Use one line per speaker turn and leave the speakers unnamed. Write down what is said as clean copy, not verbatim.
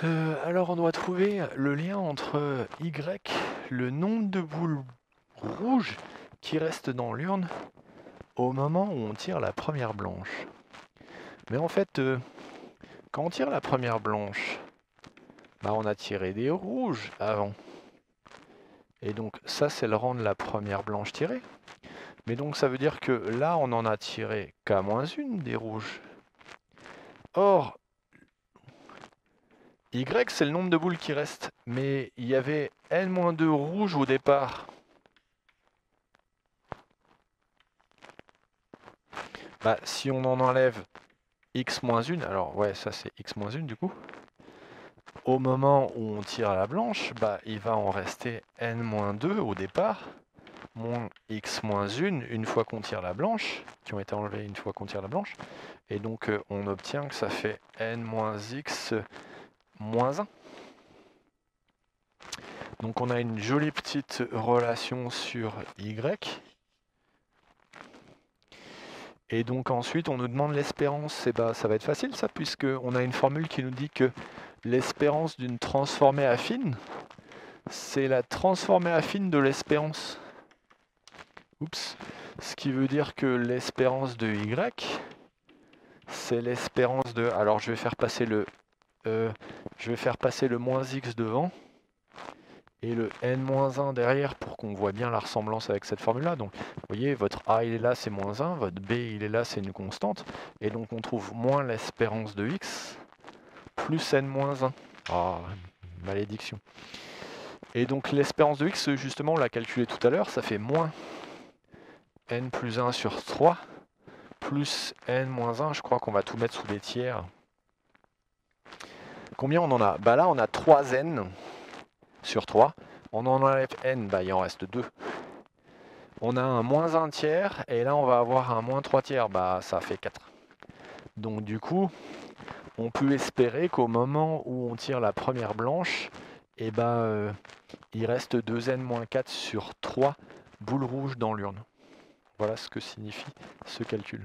Alors on doit trouver le lien entre Y, le nombre de boules rouges qui restent dans l'urne au moment où on tire la première blanche. Mais en fait, quand on tire la première blanche, bah on a tiré des rouges avant. Et donc ça c'est le rang de la première blanche tirée. Mais donc ça veut dire que là on en a tiré K-1 des rouges. Or, Y c'est le nombre de boules qui restent. Mais il y avait N-2 rouges au départ. Bah, si on en enlève x-1, alors ouais, ça c'est x-1 du coup, au moment où on tire à la blanche, bah, il va en rester n-2 au départ, moins x-1 une fois qu'on tire la blanche, qui ont été enlevés une fois qu'on tire la blanche, et donc on obtient que ça fait n-x-1. Donc on a une jolie petite relation sur y. Et donc ensuite, on nous demande l'espérance. Et bah, ça va être facile ça, puisqu'on a une formule qui nous dit que l'espérance d'une transformée affine, c'est la transformée affine de l'espérance. Oups. Ce qui veut dire que l'espérance de Y, c'est l'espérance de... Alors je vais faire passer le moins x devant et le n-1 derrière pour qu'on voit bien la ressemblance avec cette formule-là. Donc, vous voyez, votre a il est là, c'est -1, votre b il est là, c'est une constante, et donc on trouve moins l'espérance de x plus n-1. Ah, malédiction. Et donc l'espérance de x, justement, on l'a calculé tout à l'heure, ça fait moins n plus 1 sur 3 plus n-1, je crois qu'on va tout mettre sous des tiers. Combien on en a? Bah là, on a 3n sur 3. On en enlève n, bah il en reste 2. On a un moins 1 tiers, et là on va avoir un moins 3 tiers, bah ça fait 4. Donc du coup, on peut espérer qu'au moment où on tire la première blanche, et ben, il reste 2n-4 sur 3 boules rouges dans l'urne. Voilà ce que signifie ce calcul.